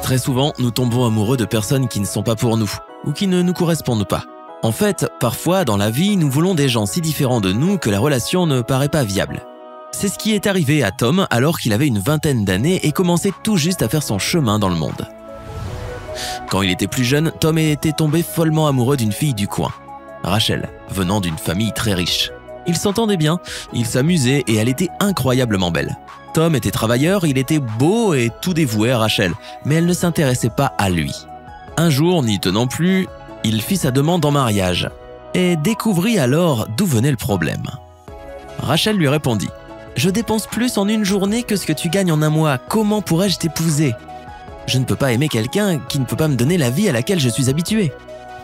Très souvent, nous tombons amoureux de personnes qui ne sont pas pour nous, ou qui ne nous correspondent pas. En fait, parfois, dans la vie, nous voulons des gens si différents de nous que la relation ne paraît pas viable. C'est ce qui est arrivé à Tom alors qu'il avait une vingtaine d'années et commençait tout juste à faire son chemin dans le monde. Quand il était plus jeune, Tom était tombé follement amoureux d'une fille du coin, Rachel, venant d'une famille très riche. Ils s'entendaient bien, ils s'amusaient et elle était incroyablement belle. Tom était travailleur, il était beau et tout dévoué à Rachel, mais elle ne s'intéressait pas à lui. Un jour, n'y tenant plus, il fit sa demande en mariage et découvrit alors d'où venait le problème. Rachel lui répondit « Je dépense plus en une journée que ce que tu gagnes en un mois, comment pourrais-je t'épouser ? Je ne peux pas aimer quelqu'un qui ne peut pas me donner la vie à laquelle je suis habitué. »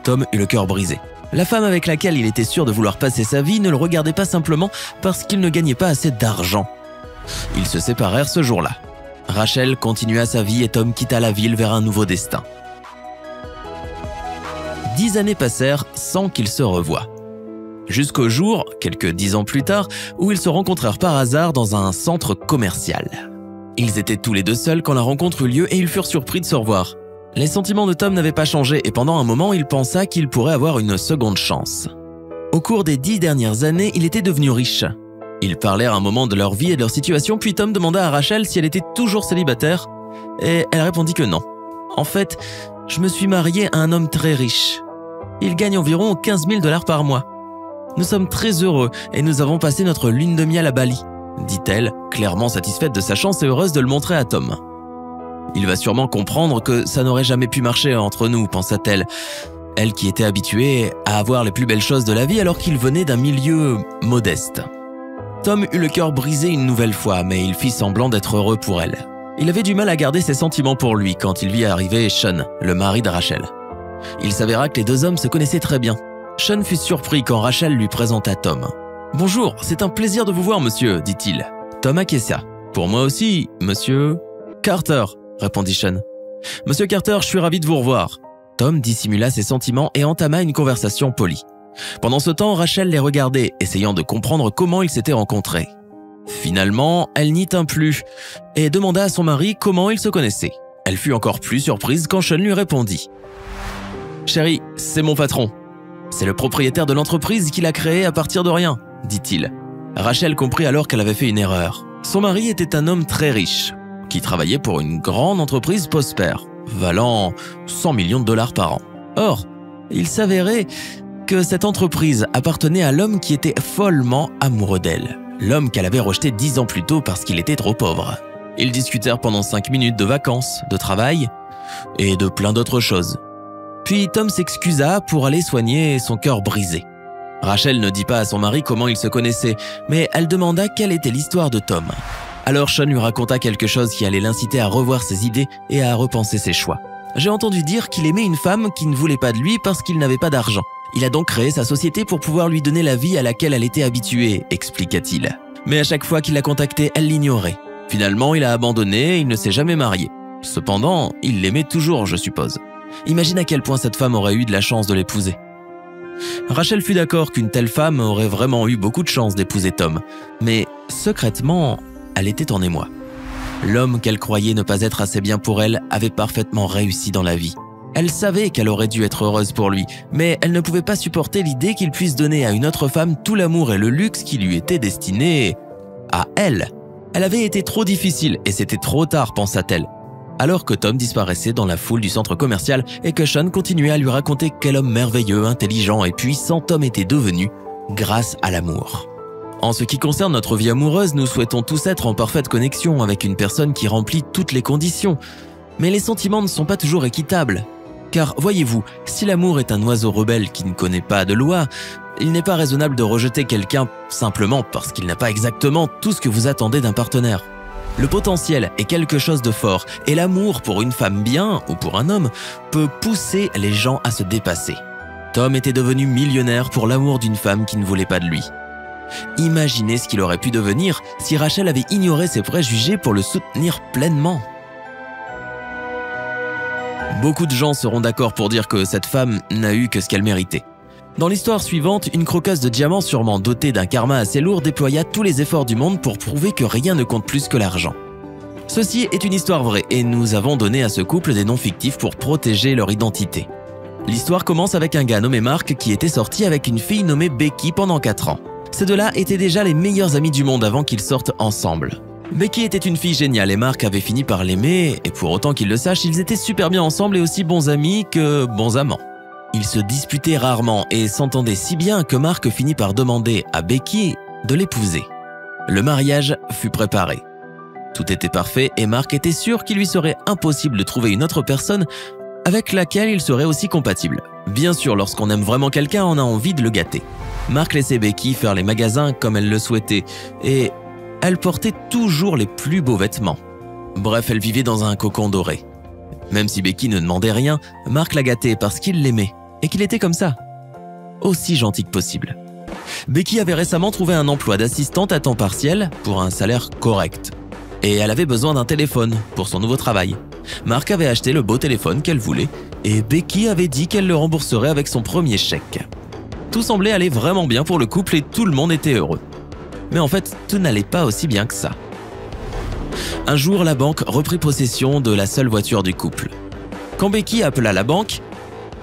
Tom eut le cœur brisé. La femme avec laquelle il était sûr de vouloir passer sa vie ne le regardait pas simplement parce qu'il ne gagnait pas assez d'argent. Ils se séparèrent ce jour-là. Rachel continua sa vie et Tom quitta la ville vers un nouveau destin. 10 années passèrent sans qu'ils se revoient. Jusqu'au jour, quelques 10 ans plus tard, où ils se rencontrèrent par hasard dans un centre commercial. Ils étaient tous les deux seuls quand la rencontre eut lieu et ils furent surpris de se revoir. Les sentiments de Tom n'avaient pas changé et pendant un moment, il pensa qu'il pourrait avoir une seconde chance. Au cours des 10 dernières années, il était devenu riche. Ils parlèrent un moment de leur vie et de leur situation, puis Tom demanda à Rachel si elle était toujours célibataire et elle répondit que non. En fait, je me suis marié à un homme très riche. Il gagne environ 15 000 $ par mois. Nous sommes très heureux et nous avons passé notre lune de miel à Bali, dit-elle, clairement satisfaite de sa chance et heureuse de le montrer à Tom. Il va sûrement comprendre que ça n'aurait jamais pu marcher entre nous, pensa-t-elle, elle qui était habituée à avoir les plus belles choses de la vie alors qu'il venait d'un milieu modeste. Tom eut le cœur brisé une nouvelle fois, mais il fit semblant d'être heureux pour elle. Il avait du mal à garder ses sentiments pour lui quand il vit arriver Sean, le mari de Rachel. Il s'avéra que les deux hommes se connaissaient très bien. Sean fut surpris quand Rachel lui présenta Tom. « Bonjour, c'est un plaisir de vous voir, monsieur, dit-il. » Tom acquiesça. « Pour moi aussi, monsieur... »« Carter, » répondit Sean. « Monsieur Carter, je suis ravi de vous revoir. » Tom dissimula ses sentiments et entama une conversation polie. Pendant ce temps, Rachel les regardait, essayant de comprendre comment ils s'étaient rencontrés. Finalement, elle n'y tint plus et demanda à son mari comment ils se connaissaient. Elle fut encore plus surprise quand Sean lui répondit. « Chérie, c'est mon patron. C'est le propriétaire de l'entreprise qui l'a créée à partir de rien, dit-il. » Rachel comprit alors qu'elle avait fait une erreur. Son mari était un homme très riche, qui travaillait pour une grande entreprise prospère, valant 100 millions de $ par an. Or, il s'avérait que cette entreprise appartenait à l'homme qui était follement amoureux d'elle, l'homme qu'elle avait rejeté 10 ans plus tôt parce qu'il était trop pauvre. Ils discutèrent pendant 5 minutes de vacances, de travail et de plein d'autres choses. Puis Tom s'excusa pour aller soigner son cœur brisé. Rachel ne dit pas à son mari comment ils se connaissaient, mais elle demanda quelle était l'histoire de Tom. Alors Sean lui raconta quelque chose qui allait l'inciter à revoir ses idées et à repenser ses choix. « J'ai entendu dire qu'il aimait une femme qui ne voulait pas de lui parce qu'il n'avait pas d'argent. Il a donc créé sa société pour pouvoir lui donner la vie à laquelle elle était habituée, expliqua-t-il. Mais à chaque fois qu'il la contactait, elle l'ignorait. Finalement, il a abandonné et il ne s'est jamais marié. Cependant, il l'aimait toujours, je suppose. Imagine à quel point cette femme aurait eu de la chance de l'épouser. » Rachel fut d'accord qu'une telle femme aurait vraiment eu beaucoup de chance d'épouser Tom, mais secrètement, elle était en émoi. L'homme qu'elle croyait ne pas être assez bien pour elle avait parfaitement réussi dans la vie. Elle savait qu'elle aurait dû être heureuse pour lui, mais elle ne pouvait pas supporter l'idée qu'il puisse donner à une autre femme tout l'amour et le luxe qui lui étaient destinés à elle. Elle avait été trop difficile et c'était trop tard, pensa-t-elle. Alors que Tom disparaissait dans la foule du centre commercial et que Sean continuait à lui raconter quel homme merveilleux, intelligent et puissant Tom était devenu grâce à l'amour. En ce qui concerne notre vie amoureuse, nous souhaitons tous être en parfaite connexion avec une personne qui remplit toutes les conditions. Mais les sentiments ne sont pas toujours équitables. Car voyez-vous, si l'amour est un oiseau rebelle qui ne connaît pas de loi, il n'est pas raisonnable de rejeter quelqu'un simplement parce qu'il n'a pas exactement tout ce que vous attendez d'un partenaire. Le potentiel est quelque chose de fort et l'amour pour une femme bien ou pour un homme peut pousser les gens à se dépasser. Tom était devenu millionnaire pour l'amour d'une femme qui ne voulait pas de lui. Imaginez ce qu'il aurait pu devenir si Rachel avait ignoré ses préjugés pour le soutenir pleinement. Beaucoup de gens seront d'accord pour dire que cette femme n'a eu que ce qu'elle méritait. Dans l'histoire suivante, une croqueuse de diamants sûrement dotée d'un karma assez lourd déploya tous les efforts du monde pour prouver que rien ne compte plus que l'argent. Ceci est une histoire vraie et nous avons donné à ce couple des noms fictifs pour protéger leur identité. L'histoire commence avec un gars nommé Mark qui était sorti avec une fille nommée Becky pendant 4 ans. Ces deux-là étaient déjà les meilleurs amis du monde avant qu'ils sortent ensemble. Becky était une fille géniale et Mark avait fini par l'aimer, et pour autant qu'il le sache, ils étaient super bien ensemble et aussi bons amis que bons amants. Ils se disputaient rarement et s'entendaient si bien que Mark finit par demander à Becky de l'épouser. Le mariage fut préparé. Tout était parfait et Mark était sûr qu'il lui serait impossible de trouver une autre personne avec laquelle il serait aussi compatible. Bien sûr, lorsqu'on aime vraiment quelqu'un, on a envie de le gâter. Mark laissait Becky faire les magasins comme elle le souhaitait et elle portait toujours les plus beaux vêtements. Bref, elle vivait dans un cocon doré. Même si Becky ne demandait rien, Mark la gâtait parce qu'il l'aimait et qu'il était comme ça, aussi gentil que possible. Becky avait récemment trouvé un emploi d'assistante à temps partiel pour un salaire correct. Et elle avait besoin d'un téléphone pour son nouveau travail. Mark avait acheté le beau téléphone qu'elle voulait et Becky avait dit qu'elle le rembourserait avec son premier chèque. Tout semblait aller vraiment bien pour le couple et tout le monde était heureux. Mais en fait, tout n'allait pas aussi bien que ça. Un jour, la banque reprit possession de la seule voiture du couple. Quand Becky appela la banque,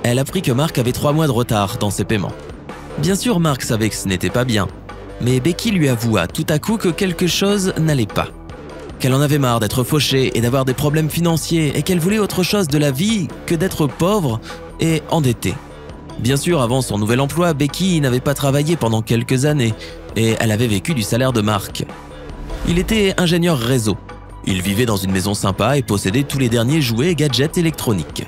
elle apprit que Mark avait 3 mois de retard dans ses paiements. Bien sûr, Mark savait que ce n'était pas bien, mais Becky lui avoua tout à coup que quelque chose n'allait pas. Qu'elle en avait marre d'être fauchée et d'avoir des problèmes financiers et qu'elle voulait autre chose de la vie que d'être pauvre et endettée. Bien sûr, avant son nouvel emploi, Becky n'avait pas travaillé pendant quelques années et elle avait vécu du salaire de Mark. Il était ingénieur réseau. Il vivait dans une maison sympa et possédait tous les derniers jouets et gadgets électroniques.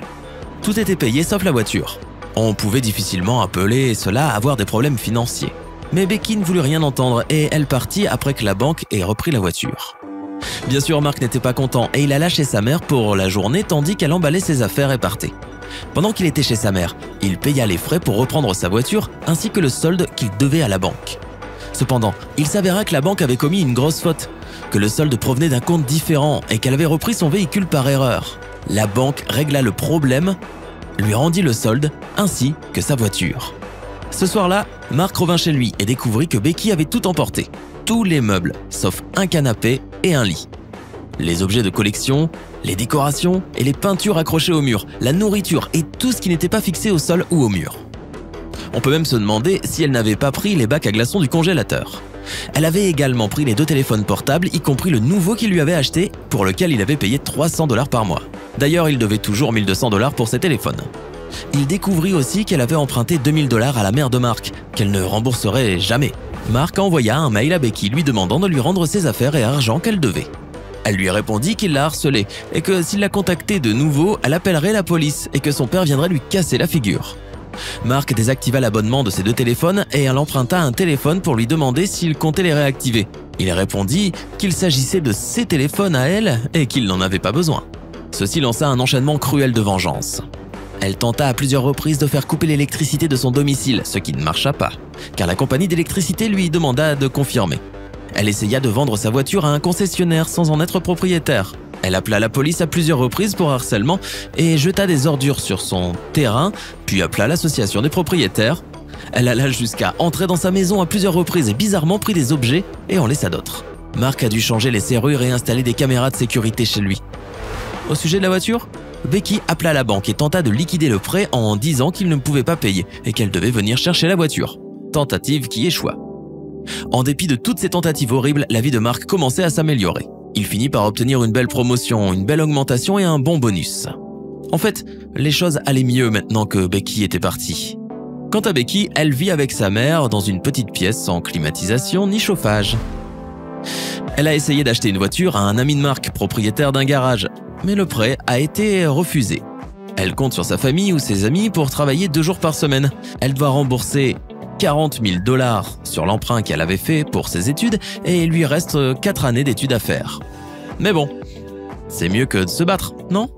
Tout était payé sauf la voiture. On pouvait difficilement appeler cela avoir des problèmes financiers. Mais Becky ne voulut rien entendre et elle partit après que la banque ait repris la voiture. Bien sûr, Mark n'était pas content et il alla chez sa mère pour la journée tandis qu'elle emballait ses affaires et partait. Pendant qu'il était chez sa mère, il paya les frais pour reprendre sa voiture ainsi que le solde qu'il devait à la banque. Cependant, il s'avéra que la banque avait commis une grosse faute, que le solde provenait d'un compte différent et qu'elle avait repris son véhicule par erreur. La banque régla le problème, lui rendit le solde ainsi que sa voiture. Ce soir-là, Mark revint chez lui et découvrit que Becky avait tout emporté. Tous les meubles, sauf un canapé et un lit. Les objets de collection, les décorations et les peintures accrochées au mur, la nourriture et tout ce qui n'était pas fixé au sol ou au mur. On peut même se demander si elle n'avait pas pris les bacs à glaçons du congélateur. Elle avait également pris les 2 téléphones portables, y compris le nouveau qu'il lui avait acheté, pour lequel il avait payé 300 $ par mois. D'ailleurs, il devait toujours 1200 $ pour ses téléphones. Il découvrit aussi qu'elle avait emprunté 2000 $ à la mère de Mark, qu'elle ne rembourserait jamais. Mark envoya un mail à Becky lui demandant de lui rendre ses affaires et argent qu'elle devait. Elle lui répondit qu'il la harcelait et que s'il la contactait de nouveau, elle appellerait la police et que son père viendrait lui casser la figure. Mark désactiva l'abonnement de ses 2 téléphones et elle emprunta un téléphone pour lui demander s'il comptait les réactiver. Il répondit qu'il s'agissait de ses téléphones à elle et qu'il n'en avait pas besoin. Ceci lança un enchaînement cruel de vengeance. Elle tenta à plusieurs reprises de faire couper l'électricité de son domicile, ce qui ne marcha pas, car la compagnie d'électricité lui demanda de confirmer. Elle essaya de vendre sa voiture à un concessionnaire sans en être propriétaire. Elle appela la police à plusieurs reprises pour harcèlement et jeta des ordures sur son terrain, puis appela l'association des propriétaires. Elle alla jusqu'à entrer dans sa maison à plusieurs reprises et bizarrement prit des objets et en laissa d'autres. Mark a dû changer les serrures et installer des caméras de sécurité chez lui. Au sujet de la voiture, Becky appela la banque et tenta de liquider le prêt en disant qu'il ne pouvait pas payer et qu'elle devait venir chercher la voiture. Tentative qui échoua. En dépit de toutes ces tentatives horribles, la vie de Mark commençait à s'améliorer. Il finit par obtenir une belle promotion, une belle augmentation et un bon bonus. En fait, les choses allaient mieux maintenant que Becky était partie. Quant à Becky, elle vit avec sa mère dans une petite pièce sans climatisation ni chauffage. Elle a essayé d'acheter une voiture à un ami de Mark, propriétaire d'un garage, mais le prêt a été refusé. Elle compte sur sa famille ou ses amis pour travailler 2 jours par semaine. Elle doit rembourser 40 000 $ sur l'emprunt qu'elle avait fait pour ses études et il lui reste 4 années d'études à faire. Mais bon, c'est mieux que de se battre, non ?